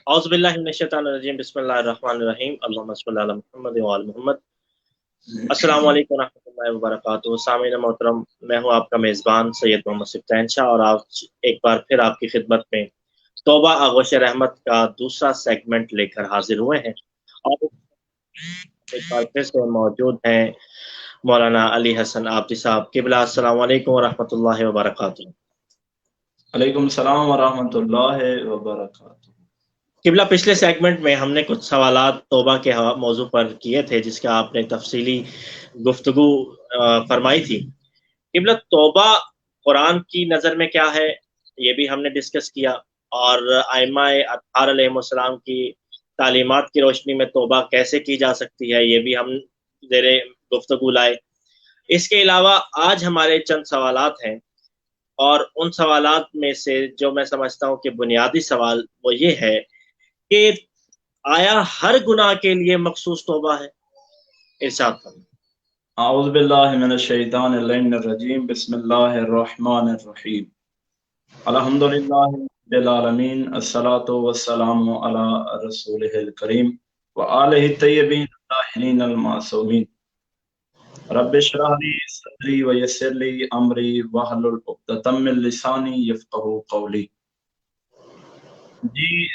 औज़ुबिल्लाहि मिनश्शैतानिर्रजीम बिस्मिल्लाहिर्रहमानिर्रहीम अल्लाहुम्मा सल्लि अला मुहम्मद व आलि मोहम्मद। अस्सलामु अलैकुम व रहमतुल्लाहि व बरकातुहू। सामीन मोहतरम, मैं हूँ आपका मेज़बान सैयद मोहम्मद सिफ्तान शाह और आज एक बार फिर आपकी खिदमत में तौबा आगोश रहमत का दूसरा सेगमेंट लेकर हाजिर हुए हैं और एक बार फिर से मौजूद हैं मौलाना अली हसन आबदी साहब। क़िबला अस्सलामु अलैकुम व रहमतुल्लाहि व बरकातुहू। अलैकुम सलाम व रहमतुल्लाहि व बरकातुहू। क़िबला, पिछले सेगमेंट में हमने कुछ सवालात तौबा के मौजू पर किए थे जिसका आपने तफसीली गुफ्तगू फरमाई थी। क़िबला, तौबा कुरान की नज़र में क्या है ये भी हमने डिस्कस किया और आइम्माए अत्हार अलैहिमुस्सलाम की तालीमात की रोशनी में तौबा कैसे की जा सकती है ये भी हम ज़ेरे गुफ्तगू लाए। इसके अलावा आज हमारे चंद सवालात हैं और उन सवालात में से जो मैं समझता हूँ कि बुनियादी सवाल वो ये है कि आया हर गुनाह के लिए मखसूस तौबा है? इरशाद फरमाइए। अऊज़ु बिल्लाहि मिनश शैतानिर रजीम बिस्मिल्लाहिर रहमानिर रहीम अल्हम्दुलिल्लाहि रब्बिल आलमीन अस्सलातु वस्सलामु अला रसूलिहिल करीम व आलिहि तय्यबीन ताहिरीन अल मासूमीन रब्बि इश्रह ली सदरी व यस्सिर ली अमरी वहलुल उक़दतम मिन लिसानी यफ़क़हू क़ौली। जी,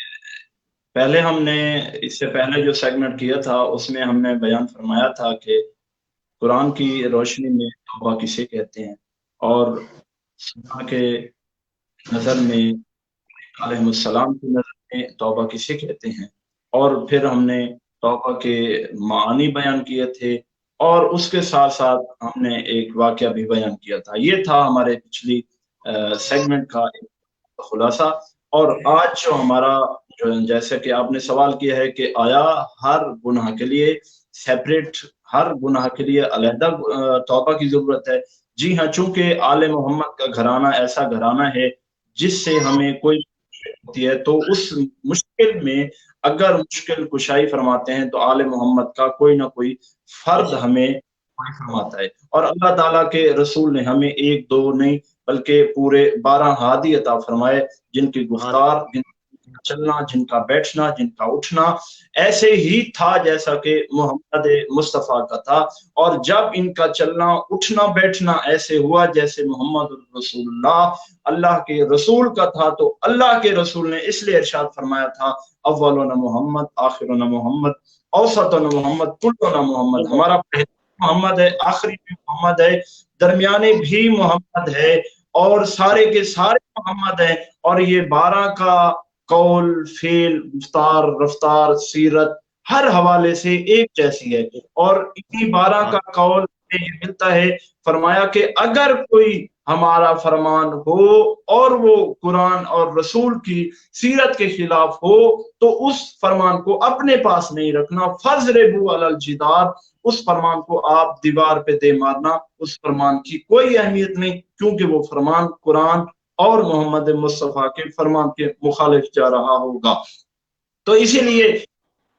पहले हमने इससे पहले जो सेगमेंट किया था उसमें हमने बयान फरमाया था कि कुरान की रोशनी में तौबा किसे कहते हैं और सुन्नह के नज़र में अलैहिस्सलाम की नज़र में तौबा किसे कहते हैं, और फिर हमने तौबा के मानी बयान किए थे और उसके साथ साथ हमने एक वाक़या भी बयान किया था। ये था हमारे पिछली सेगमेंट का एक खुलासा। और आज जो हमारा जैसे कि आपने सवाल किया है कि आया हर गुनाह के लिए सेपरेट, हर गुनाह के लिए अलहदा तौबा की जरूरत है। जी हाँ, चूंकि आले मोहम्मद का घराना ऐसा घराना है जिससे हमें कोई होती है तो उस मुश्किल में अगर मुश्किल कुशाई फरमाते हैं तो आले मोहम्मद का कोई ना कोई फर्द हमें फरमाता है। और अल्लाह ताला के रसूल ने हमें एक दो नहीं बल्कि पूरे 12 हादी अता फरमाए, जिनकी गुफ्तार, जिनका चलना, जिनका बैठना, जिनका उठना ऐसे ही था जैसा कि मोहम्मद मुस्तफ़ा का था। और जब इनका चलना उठना बैठना ऐसे हुआ जैसे मोहम्मद रसूलुल्लाह अल्लाह के रसूल का था, तो अल्लाह के रसूल ने इसलिए इरशाद फरमाया था, अव्वलुना मोहम्मद आखिरुना मोहम्मद औसतुना मोहम्मद कुल्लुना मोहम्मद। हमारा पहला मोहम्मद है, आखिरी भी मोहम्मद है, दरमियाने भी मोहम्मद है और सारे के सारे मोहम्मद है। और ये 12 का कौल, फेल, गुफ्तार, रफ्तार, सीरत हर हवाले से एक जैसी है। और इन्हीं 12 का कौल ये मिलता है, फरमाया कि अगर कोई हमारा फरमान हो और वो कुरान और रसूल की सीरत के खिलाफ हो तो उस फरमान को अपने पास नहीं रखना, फजरेबू अलल जिदार, उस फरमान को आप दीवार पे दे मारना। उस फरमान की कोई अहमियत नहीं क्योंकि वो फरमान कुरान और मोहम्मद मुस्तफ़ा के फरमान के मुखालिफ जा रहा होगा। तो इसीलिए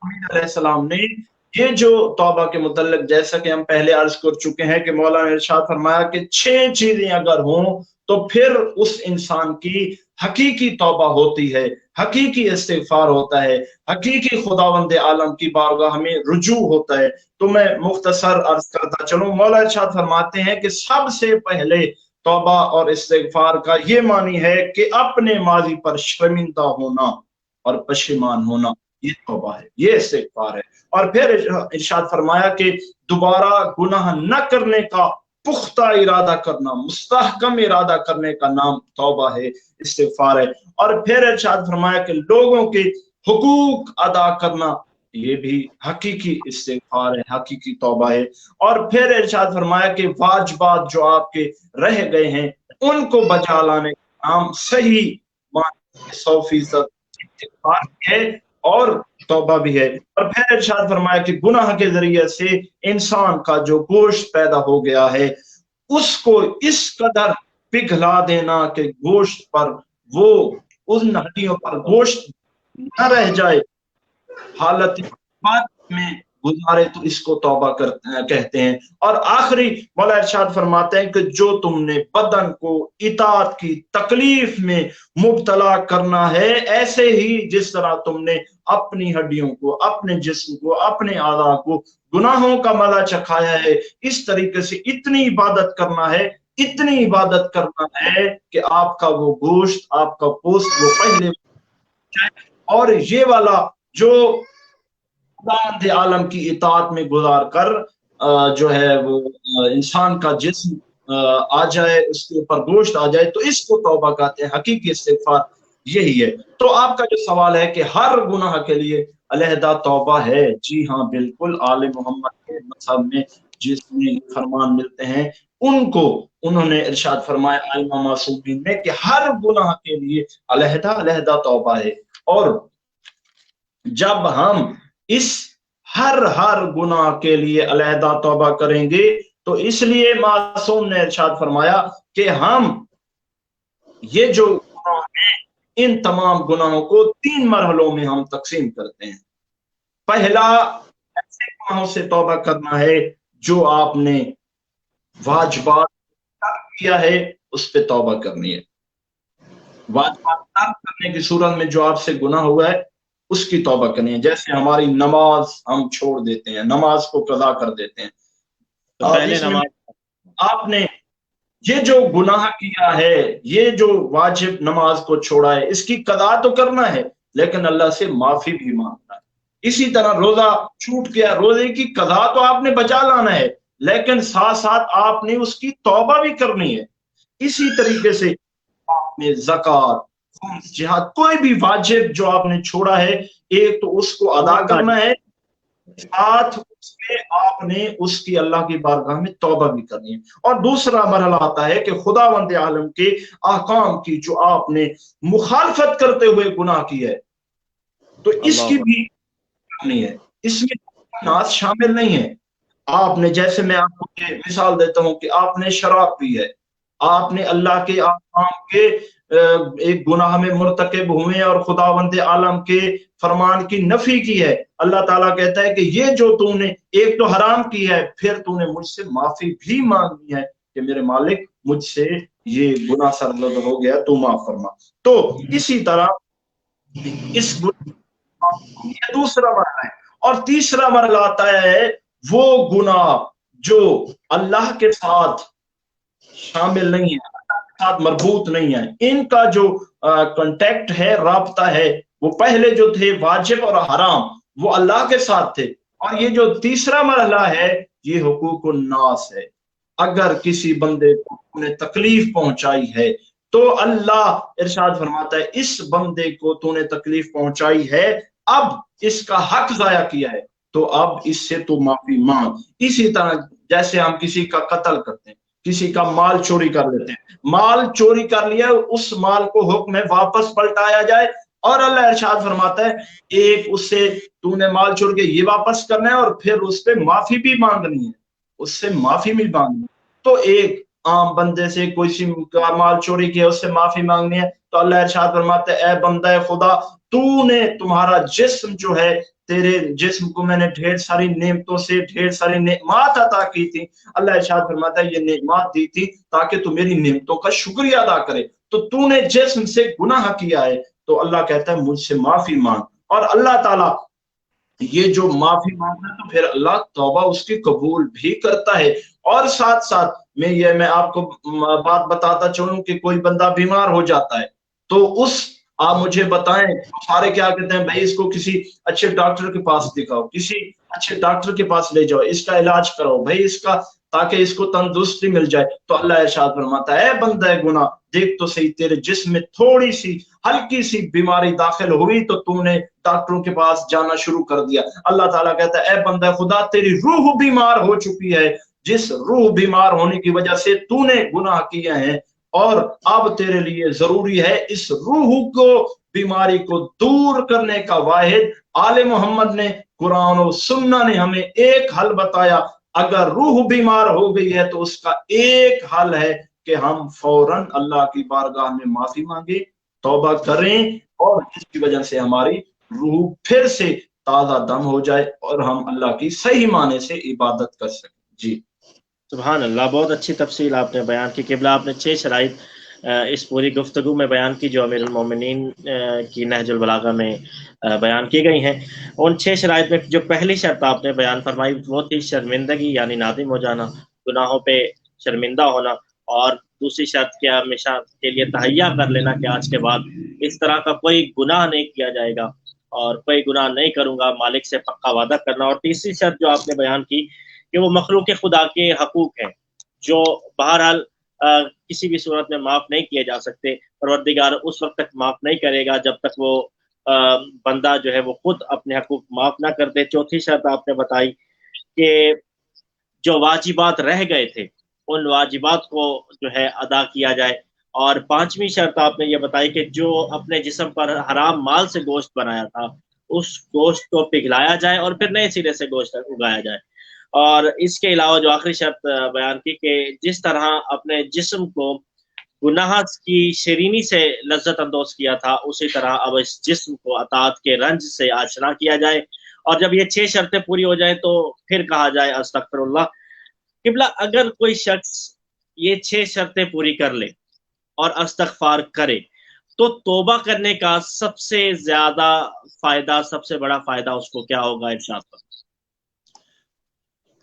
अलैहिस्सलाम ने ये जो तौबा के मुतल्लिक, जैसा कि हम पहले अर्ज कर चुके हैं कि मौला ने इरशाद फरमाया कि 6 चीजें अगर हों तो फिर उस इंसान की हकीकी तौबा होती है, हकीकी इस्तिगफार होता है, हकीकी खुदावंद आलम की बारगाह में रुजू होता है। तो मैं मुख्तसर अर्ज करता चलूं। मौला इरशाद फरमाते हैं कि सबसे पहले तौबा और इस्तिगफार का ये मानी है कि अपने माजी पर शर्मिंदा होना और पशेमान होना, ये तौबा है, ये इस्तिगफार है। और फिर इरशाद फरमाया कि दोबारा गुनाह न करने का पुख्ता इरादा करना, मुस्तहकम इरादा करने का नाम तौबा है, इस्तिगफार है। और फिर इरशाद फरमाया कि लोगों के हुकूक अदा करना, ये भी हकीकी इस्तिगफार है, हकीकी तौबा है। और फिर इरशाद फरमाया कि वाजिबात जो आपके रह गए हैं उनको बचा लाने का नाम सही 100% इस्तिगफार है और तौबा भी है। और फिर इरशाद फरमाया कि गुनाह के जरिए से इंसान का जो गोश्त पैदा हो गया है उसको इस कदर पिघला देना कि गोश्त पर वो उन हड्डियों पर गोश्त न रह जाए, हालत में गुजारे तो इसको तौबा कहते हैं। और आखिरी मौला इरशाद फरमाते हैं कि जो तुमने बदन को इताअत की तकलीफ में मुब्तला करना है, ऐसे ही जिस तरह तुमने अपनी हड्डियों को, अपने जिस्म को, अपने आज़ा को गुनाहों का मजा चखाया है, इस तरीके से इतनी इबादत करना है, इतनी इबादत करना है कि आपका वो गोश्त, आपका पोस्ट वो पहले जाए। और ये वाला जो खुदावंद आलम की इताअत में गुजार कर जो है वो इंसान का जिस्म आ जाए, उसके ऊपर गोश्त आ जाए, तो इसको तौबा कहते हैं। हकीकी इस्तिग़फ़ार यही है। तो आपका जो सवाल है कि हर गुनाह के लिए अलहदा तौबा है, जी हाँ बिल्कुल। आले मोहम्मद के मज़हब में जिसमें फरमान मिलते हैं उनको उन्होंने इरशाद फरमाया आइमा मासूमीन में कि हर गुनाह के लिए अलहदा अलहदा तौबा है। और जब हम इस हर गुनाह के लिए अलहदा तौबा करेंगे तो इसलिए मासूम ने इरशाद फरमाया कि हम ये जो गुनाह हैं, इन तमाम गुनाहों को 3 मरहलों में हम तकसीम करते हैं। पहला, ऐसे गुनाहों से तौबा करना है जो आपने वाजिबात किया है, उस पे तौबा करनी है। वाजिबात तर्क करने की सूरत में जो आपसे गुनाह हुआ है उसकी तौबा करनी है। जैसे हमारी नमाज हम छोड़ देते हैं, नमाज को कज़ा कर देते हैं, तो पहले नमाज आपने ये जो गुनाह किया है, ये जो वाजिब नमाज को छोड़ा है, इसकी कज़ा तो करना है लेकिन अल्लाह से माफी भी मांगना है। इसी तरह रोजा छूट गया, रोजे की कज़ा तो आपने बचा लाना है लेकिन साथ साथ आपने उसकी तौबा भी करनी है। इसी तरीके से आपने ज़कात, जिहाद, कोई भी वाजिब जो आपने छोड़ा है, एक तो उसको अदा करना है, साथ उसमें आपने उसकी अल्लाह की बारगाह में तौबा भी करनी है। और दूसरा मरहला आता है कि खुदावंद आलम के अहकाम की जो आपने मुखालफत करते हुए गुनाह की है, तो इसकी भी करनी है। इसमें नाज शामिल नहीं है। आपने, जैसे मैं आपको मिसाल देता हूं कि आपने शराब पी है, आपने अल्लाह के अहकाम के एक गुनाह में मुर्तकिब हुए और खुदावंद आलम के फरमान की नफी की है। अल्लाह ताला कहता है कि ये जो तूने एक तो हराम की है, फिर तूने मुझसे माफी भी मांगनी है कि मेरे मालिक मुझसे ये गुनाह सरजद हो गया, तू माफ फरमा। तो इसी तरह इस ये दूसरा मरहला है। और तीसरा मरहला आता है वो गुनाह जो अल्लाह के साथ शामिल नहीं है, साथ मरबूत नहीं है, इनका जो कांटेक्ट है, राब्ता है, वो पहले जो थे वाजिब और हराम वो अल्लाह के साथ थे। और ये जो तीसरा मरहला है ये हुकूकुन नास है। अगर किसी बंदे को तूने तकलीफ पहुंचाई है तो अल्लाह इरशाद फरमाता है इस बंदे को तूने तकलीफ पहुंचाई है, अब इसका हक जाया किया है तो अब इससे तू माफी मांग। इसी तरह जैसे हम किसी का कत्ल करते हैं, किसी का माल चोरी कर लेते हैं, माल चोरी कर लिया, उस माल को हुक्म में वापस पलटाया जाए और अल्लाह इरशाद फरमाता है एक उससे तूने माल चोर के ये वापस करना है और फिर उस पे माफी भी मांगनी है, उससे माफी भी मांगनी है। तो एक आम बंदे से कोई सी का माल चोरी किया, उससे माफी मांगनी है, तो अल्लाह इरशाद फरमाता है ए बंदा खुदा, तूने तुम्हारा जिस्म जो है, तेरे जिस्म को मैंने ढेर सारी नेमतों से ढेर सारी नेमत अता की थी। अल्लाह इरशाद फरमाता है ये नेमत दी थी ताकि तू मेरी नेमतों का शुक्रिया अदा करे, तो तूने जिस्म से गुनाह किया है तो अल्लाह कहता है मुझसे माफी मांग। और अल्लाह ताला ये जो माफी मांगना तो फिर अल्लाह तौबा उसकी कबूल भी करता है। और साथ साथ मैं आपको बात बताता चलूं कि कोई बंदा बीमार हो जाता है तो उस आप मुझे बताएं, सारे क्या कहते हैं भाई इसको किसी अच्छे डॉक्टर के पास दिखाओ, किसी अच्छे डॉक्टर के पास ले जाओ, इसका इलाज कराओ भाई इसका, ताकि इसको तंदुरुस्ती मिल जाए। तो अल्लाह इरशाद फरमाता है बंदा गुनाह, देख तो सही तेरे जिस्म में थोड़ी सी हल्की सी बीमारी दाखिल हुई तो तूने डॉक्टरों के पास जाना शुरू कर दिया। अल्लाह ताला कहता है ए बंदा खुदा, तेरी रूह बीमार हो चुकी है, जिस रूह बीमार होने की वजह से तूने गुनाह किए हैं, और अब तेरे लिए जरूरी है इस रूह को, बीमारी को दूर करने का वाहिद आले मोहम्मद ने, कुरान और सुन्ना ने हमें एक हल बताया। अगर रूह बीमार हो गई है तो उसका एक हल है कि हम फौरन अल्लाह की बारगाह में माफी मांगे, तौबा करें, और जिसकी वजह से हमारी रूह फिर से تازہ دم ہو جائے اور ہم اللہ کی صحیح معنی سے عبادت کر سکیں. جی سبحان اللہ، بہت اچھی تفصیل آپ نے بیان کی. قبلہ آپ نے 6 شرائط اس پوری گفتگو میں بیان کی جو امیر المومنین کی نہج البلاغہ میں بیان کی گئی ہیں. ان 6 شرائط میں جو پہلی شرط آپ نے بیان فرمائی وہ تھی شرمندگی، یعنی نادم ہو جانا، گناہوں پہ شرمندہ ہونا. اور دوسری شرط کیا، ہمیشہ کے لیے تہیا کر لینا کہ آج کے بعد اس طرح کا کوئی گناہ نہیں کیا جائے گا اور کوئی گناہ نہیں کروں گا، مالک سے پکا وعدہ کرنا. اور تیسری شرط جو آپ نے بیان کی کہ وہ مخلوق خدا کے حقوق ہیں جو بہرحال کسی بھی صورت میں معاف نہیں کیے جا سکتے. پروردگار اس وقت تک معاف نہیں کرے گا جب تک وہ بندہ جو ہے وہ خود اپنے حقوق معاف نہ کر دے. چوتھی شرط آپ نے بتائی کہ جو واجبات رہ گئے تھے ان واجبات کو جو ہے ادا کیا جائے. اور پانچویں شرط آپ نے یہ بتائی کہ جو اپنے جسم پر حرام مال سے گوشت بنایا تھا اس گوشت کو پگھلایا جائے اور پھر نئے سرے سے گوشت اگایا جائے. اور اس کے علاوہ جو آخری شرط بیان کی کہ جس طرح اپنے جسم کو گناہ کی شیرینی سے لذت اندوز کیا تھا اسی طرح اب اس جسم کو اطاعت کے رنج سے آشنا کیا جائے. اور جب یہ 6 شرطیں پوری ہو جائیں تو پھر کہا جائے استغفر اللہ. قبلہ اگر کوئی شخص یہ 6 شرطیں پوری کر لے اور استغفار کرے تو توبہ کرنے کا سب سے زیادہ فائدہ، سب سے بڑا فائدہ اس کو کیا ہوگا؟ ارشاد فرمائیں.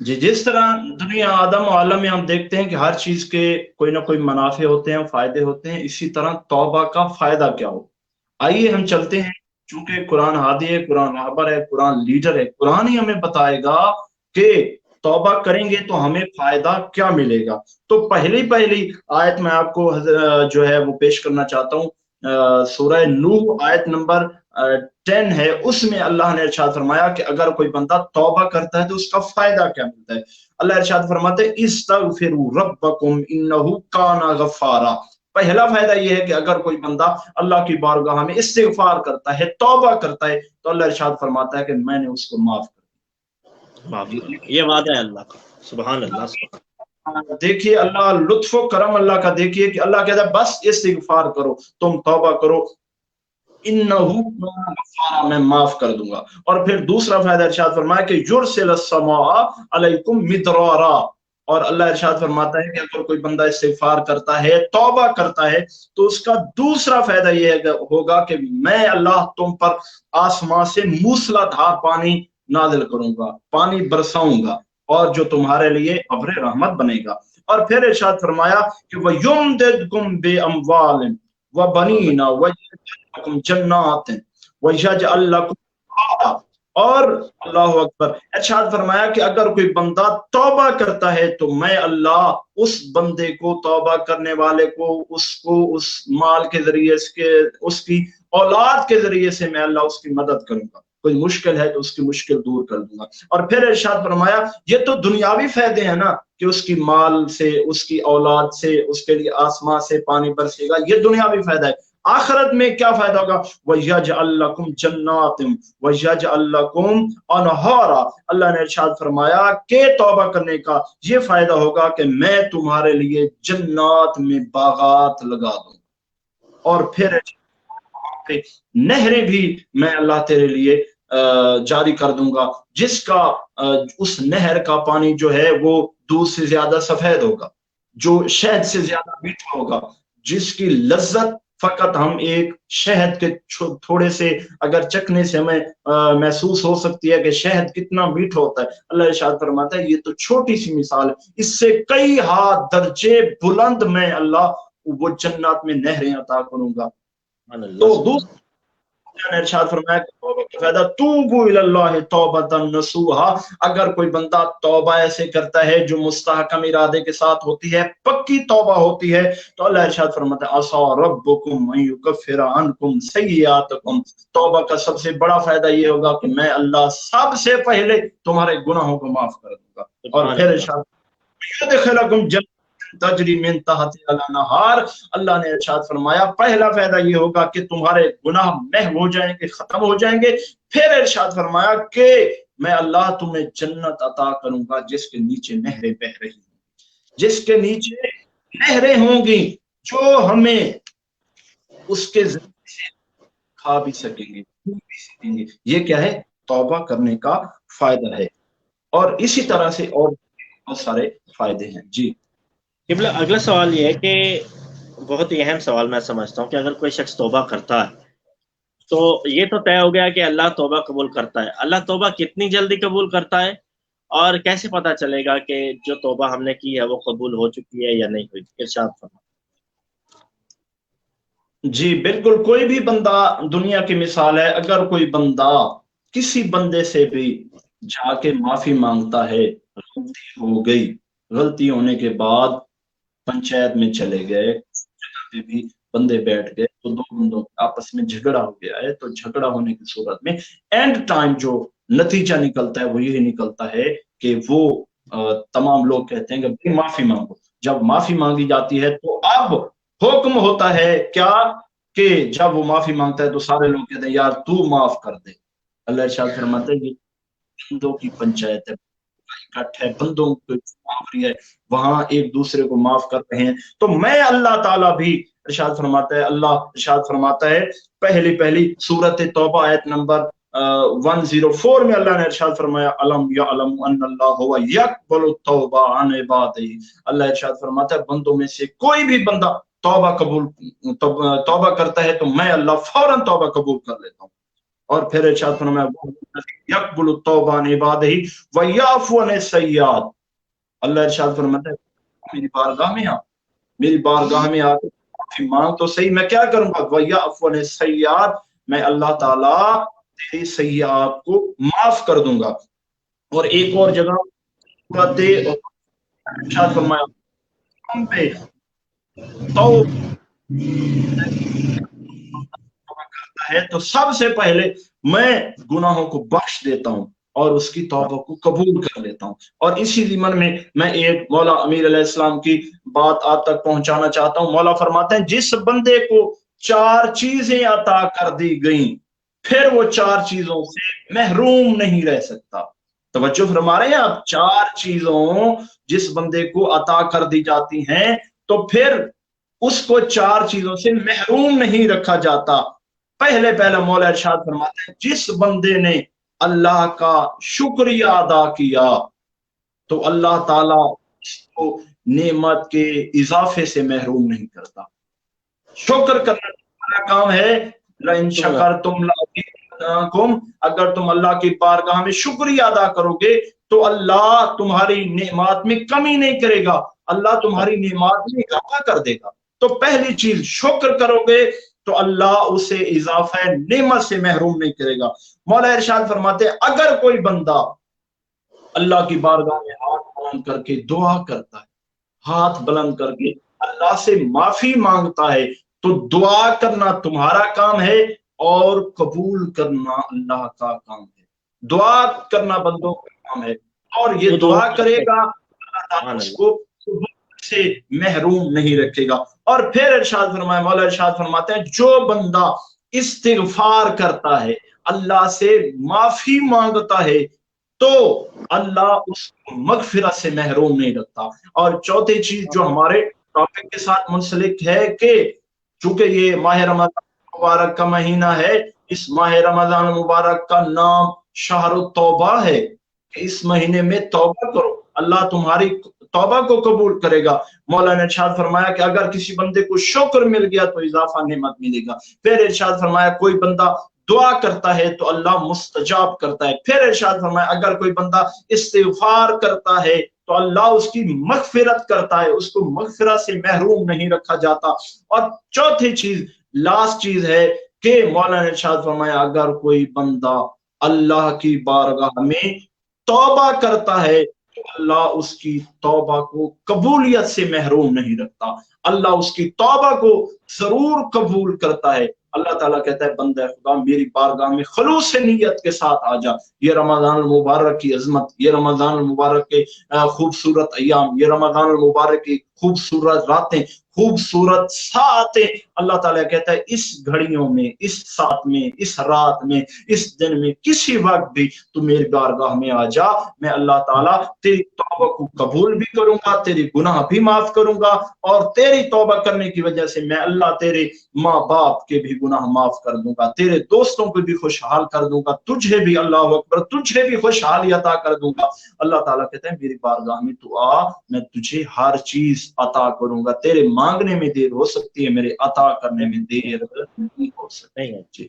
جی، جس طرح دنیا آدم و عالم میں ہم دیکھتے ہیں کہ ہر چیز کے کوئی نہ کوئی منافع ہوتے ہیں، فائدے ہوتے ہیں، اسی طرح توبہ کا فائدہ کیا ہو. آئیے ہم چلتے ہیں، چونکہ قرآن ہادی ہے، قرآن رہبر ہے، قرآن لیڈر ہے، قرآن ہی ہمیں بتائے گا کہ توبہ کریں گے تو ہمیں فائدہ کیا ملے گا. تو پہلی آیت میں آپ کو جو ہے وہ پیش کرنا چاہتا ہوں. سورہ نوح آیت نمبر 10 ہے، اس میں اللہ نے ارشاد فرمایا کہ اگر کوئی بندہ توبہ کرتا ہے تو اس کا فائدہ کیا ملتا ہے. اللہ ارشاد فرماتے ہیں استغفروا ربکم انہ کان غفارا. پہلا فائدہ یہ ہے کہ اگر کوئی بندہ اللہ کی بارگاہ میں استغفار کرتا ہے، توبہ کرتا ہے، تو اللہ ارشاد فرماتا ہے کہ میں نے اس کو معاف معاف کر کرنا، یہ وعدہ ہے اللہ کا. سبحان اللہ. دیا. دیکھیے اللہ لطف و کرم اللہ کا، دیکھیے کہ اللہ کہتا ہے بس استغفار کرو، تم توبہ کرو، انہو میں معاف کر دوں گا. اور پھر دوسرا فائدہ ارشاد فرمایا کہ یرسل السماء علیکم مدرارا. اور اللہ ارشاد فرماتا ہے کہ اگر کوئی بندہ استغفار کرتا ہے، توبہ کرتا ہے، تو اس کا دوسرا فائدہ یہ ہوگا کہ میں اللہ تم پر آسمان سے موسلا دھار پانی نازل کروں گا، پانی برساؤں گا، اور جو تمہارے لیے ابر رحمت بنے گا. اور پھر ارشاد فرمایا کہ وَيُمْدِدْكُمْ بِأَمْوَالٍ وَبَنِينَ وَيَجْعَلْ لَكُمْ جَنَّاتٍ وَيَجْعَلْ لَكُمْ أَنْهَارًا. اور اللہ اکبر، ارشاد فرمایا کہ اگر کوئی بندہ توبہ کرتا ہے تو میں اللہ اس بندے کو، توبہ کرنے والے کو اس مال کے ذریعے، اس کی اولاد کے ذریعے سے میں اللہ اس کی مدد کروں گا. کوئی مشکل ہے تو اس کی مشکل دور کر دوں گا. اور پھر ارشاد فرمایا یہ تو دنیاوی فائدے ہیں نا کہ اس کی مال سے، اس کی اولاد سے، اس کے لیے آسمان سے پانی برسے گا، یہ دنیاوی فائدہ ہے. آخرت میں کیا فائدہ ہوگا؟ وَيَجْعَلْ لَكُمْ جَنَّاتٍ وَيَجْعَلْ لَكُمْ أَنْهَارًا. اللہ نے ارشاد فرمایا کہ توبہ کرنے کا یہ فائدہ ہوگا کہ میں تمہارے لیے جنات میں باغات لگا دوں، اور پھر نہریں بھی میں اللہ تیرے لیے جاری کر دوں گا، جس کا اس نہر کا پانی جو ہے وہ دودھ سے زیادہ سفید ہوگا، جو شہد سے زیادہ میٹھا ہوگا، جس کی لذت فقط ہم ایک شہد کے تھوڑے سے اگر چکھنے سے ہمیں محسوس ہو سکتی ہے کہ شہد کتنا میٹھا ہوتا ہے. اللہ ارشاد فرماتا ہے یہ تو چھوٹی سی مثال ہے، اس سے کئی ہاتھ درجے بلند میں اللہ وہ جنات میں نہریں عطا کروں گا. تو نے ارشاد فرمایا کہ توبہ کا فائدہ توبوا الی اللہ توبۃ نصوحا. اگر کوئی بندہ توبہ ایسے کرتا ہے جو مستحکم ارادے کے ساتھ ہوتی ہے، پکی توبہ ہوتی ہے، تو اللہ ارشاد فرماتا ہے عسیٰ ربکم ان یکفر عنکم سیئاتکم. توبہ کا سب سے بڑا فائدہ یہ ہوگا کہ میں اللہ سب سے پہلے تمہارے گناہوں کو معاف کر دوں گا. اور پھر ارشاد یدخلکم جنات تجری من تحتہا الانہار. اللہ نے ارشاد فرمایا پہلا فائدہ یہ ہوگا کہ تمہارے گناہ محو ہو جائیں گے، ختم ہو جائیں گے. پھر ارشاد فرمایا کہ میں اللہ تمہیں جنت عطا کروں گا جس کے نیچے نہریں بہ رہی ہوں، جس کے نیچے نہریں ہوں گی جو ہمیں اس کے ذریعے سے کھا بھی سکیں گے، پی بھی سکیں گے. یہ کیا ہے؟ तौबा करने का फायदा है, और इसी तरह से और बहुत सारे फायदे हैं। जी किबला अगला सवाल ये है कि बहुत ही अहम सवाल मैं समझता हूँ कि अगर कोई शख्स तौबा करता है तो ये तो तय हो गया कि अल्लाह तौबा कबूल करता है। अल्लाह तौबा कितनी जल्दी कबूल करता है और कैसे पता चलेगा कि जो तौबा हमने की है वो कबूल हो चुकी है या नहीं हुई? इरशाद फरमाएं। जी बिल्कुल, कोई भी बंदा, दुनिया की मिसाल है, अगर कोई बंदा किसी बंदे से भी जाके माफी मांगता है, गलती हो गई, गलती होने के बाद पंचायत में चले गए, जगह पे भी बंदे बैठ गए, तो दो बंदों का आपस में झगड़ा हो गया है, तो झगड़ा होने की सूरत में एंड टाइम जो नतीजा निकलता है वो यही निकलता है कि वो तमाम लोग कहते हैं कि भाई माफी मांगो। जब माफी मांगी जाती है तो अब हुक्म होता है क्या, कि जब वो माफी मांगता है तो सारे लोग कहते हैं यार तू माफ कर दे। अल्लाह इरशाद फरमाता है ये बंदों की पंचायत है, इकट्ठ है, बंदों को माफी है, वहां एक दूसरे को माफ कर रहे हैं। तो मैं अल्लाह ताला भी इरशाद फरमाता है, अल्लाह इरशाद फरमाता है पहली सूरत तौबा आयत नंबर 104 में अल्लाह ने इरशाद फरमाया अलम यअलम अन्नल्लाह हुवा यक़बलु तौबा अन इबादिही। अल्लाह इरशाद फरमाता है बंदों में से कोई भी बंदा तौबा करता है तो मैं अल्लाह फौरन तौबा कबूल कर लेता हूँ। और फिर इरशाद फरमाया यक़बलु तौबा अन इबादिही व याफ़ु अन सय्यात। अल्लाह इरशाद फरमाता है मेरी बारगाह में आ, मेरी बारगाह में आकर माफी मांग तो सही, मैं क्या करूंगा, व याफ़ु अन सय्यात, मैं अल्लाह ताला तेरी सय्यात को माफ कर दूंगा। और एक और जगह इरशाद फरमाया हम पे करता है तो सबसे पहले मैं गुनाहों को बख्श देता हूं और उसकी तौबा को कबूल कर लेता हूं। और इसी ज़िमन में मैं एक मौला अमीर अलैहिस्सलाम की बात आप तक पहुंचाना चाहता हूं। मौला फरमाते हैं जिस बंदे को 4 चीजें अता कर दी गई फिर वो 4 चीजों से महरूम नहीं रह सकता। तवज्जो फरमा रहे हैं आप, 4 चीजों जिस बंदे को अता कर दी जाती हैं तो फिर उसको 4 चीजों से महरूम नहीं रखा जाता। पहला मौला इरशाद फरमाते हैं जिस बंदे ने अल्लाह का शुक्रिया अदा किया तो अल्लाह ताला उसको नेमत के इजाफे से महरूम नहीं करता। शुक्र करना तुम्हारा काम है, लइन शकरतुम लअज़ीदन्नकुम, अगर तुम अल्लाह की बारगाह में शुक्रिया अदा करोगे तो अल्लाह तुम्हारी नेमत में कमी नहीं करेगा, अल्लाह तुम्हारी नेमत में इजाफा कर देगा। तो पहली चीज शुक्र करोगे तो अल्लाह उसे इजाफा नेमत से महरूम नहीं करेगा। मौला इरशाद फरमाते अगर कोई बंदा अल्लाह की बारगाह में हाथ बुलंद करके दुआ करता है, हाथ बुलंद करके अल्लाह से माफी मांगता है, तो दुआ करना तुम्हारा काम है और कबूल करना अल्लाह का काम है। दुआ करना बंदों का काम है और ये दुआ करेगा अल्लाह ताला उसको से महरूम नहीं रखेगा। और फिर इरशाद फरमाया, मौला इरशाद फरमाते हैं जो बंदा इस्तिगफार करता है, अल्लाह से माफी मांगता है, तो अल्लाह उसको मगफिरत से महरूम नहीं रखता। और चौथी चीज जो हमारे टॉपिक के साथ मुंसलिक है कि चूंकि ये माह रमजान मुबारक का महीना है, इस माह रमजान मुबारक का नाम शहरुत तौबा है। इस महीने में तौबा करो, अल्लाह तुम्हारी तौबा को कबूल करेगा। मौला ने इरशाद फरमाया कि अगर किसी बंदे को शुक्र मिल गया तो इजाफा नेमत मिलेगा। फिर इरशाद फरमाया कोई बंदा दुआ करता है तो अल्लाह मुस्तजाब करता है। फिर इरशाद फरमाया अगर कोई बंदा इस्तिगफार करता है तो अल्लाह उसकी मगफिरत करता है, उसको मगफिरत से महरूम नहीं रखा जाता। और चौथी चीज, लास्ट चीज है कि मौला ने इरशाद फरमाया अगर कोई बंदा अल्लाह की बारगाह में तौबा करता है तो अल्लाह उसकी तौबा को कबूलियत से महरूम नहीं रखता, अल्लाह उसकी तौबा को जरूर कबूल करता है। अल्लाह ताला कहता है बंदा खुदा मेरी बारगाह में खलूस नीयत के साथ आ जा। ये रमजान मुबारक की अजमत, ये रमजान मुबारक के खूबसूरत अयाम, ये रमजान मुबारक की खूबसूरत रातें, खूबसूरत सातें। अल्लाह ताला कहता है इस घड़ियों में, इस साथ में, इस रात में, इस दिन में, किसी वक्त भी तू मेरी बारगाह में आ जा, मैं अल्लाह ताला तेरी तौबा को कबूल भी करूंगा, तेरी गुनाह भी माफ करूंगा, और तेरी तौबा करने की वजह से मैं अल्लाह तेरे माँ बाप के भी गुनाह माफ कर दूंगा, तेरे दोस्तों को भी खुशहाल कर दूंगा, तुझे भी, अल्लाह अकबर, तुझे भी खुशहाली अता कर दूंगा। अल्लाह ताला कहते हैं मेरी बारगाह में तू आ, मैं तुझे हर चीज अता करूंगा। तेरे मांगने में देर हो सकती है, मेरे अता करने में देर नहीं हो सकती। नहीं है जी,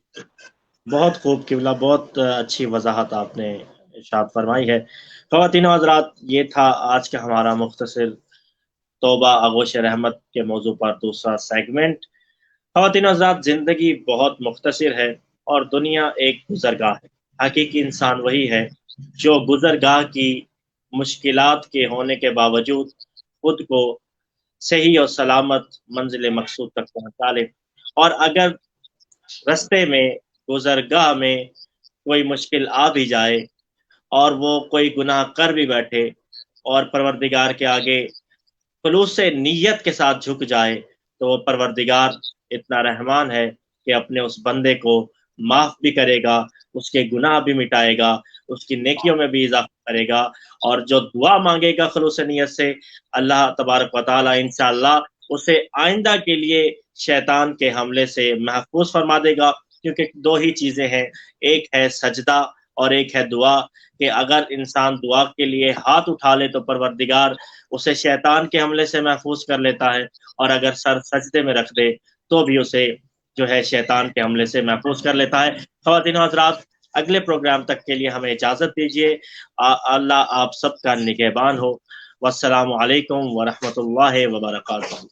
बहुत खूब किबला, बहुत अच्छी वजाहत आपने इरशाद फरमाई है। ख़वातीन व हज़रात, ये था आज का हमारा मुख्तसर तौबा आगोश रहमत के मौजू पर दूसरा सेगमेंट। ख़वातीन व हज़रात, ज़िंदगी बहुत मुख्तसर है और दुनिया एक गुज़रगाह है। हकीकी इंसान वही है जो गुज़रगाह की मुश्किलात के होने के बावजूद खुद को सही और सलामत मंजिल मकसूद तक पहुँचा ले। और अगर रास्ते में, गुज़रगाह में कोई मुश्किल आ भी जाए और वो कोई गुनाह कर भी बैठे और परवरदिगार के आगे खुलूस से नीयत के साथ झुक जाए, तो वो परवरदिगार इतना रहमान है कि अपने उस बंदे को माफ़ भी करेगा, उसके गुनाह भी मिटाएगा, उसकी नेकियों में भी इज़ाफ़ा करेगा, और जो दुआ माँगेगा खुलूस नीयत से, अल्लाह तबारक व तआला इंशाअल्लाह उसे आइंदा के लिए शैतान के हमले से महफूज़ फरमा देगा। क्योंकि 2 ही चीज़ें हैं, एक है सजदा और एक है दुआ, कि अगर इंसान दुआ के लिए हाथ उठा ले तो परवरदिगार उसे शैतान के हमले से महफूज कर लेता है, और अगर सर सजदे में रख दे तो भी उसे जो है शैतान के हमले से महफूज कर लेता है। ख़वातीन व हज़रात, अगले प्रोग्राम तक के लिए हमें इजाज़त दीजिए। अल्लाह आप सबका निगहबान हो। वस्सलामु अलैकुम व रहमतुल्लाहि व बरकातुहू।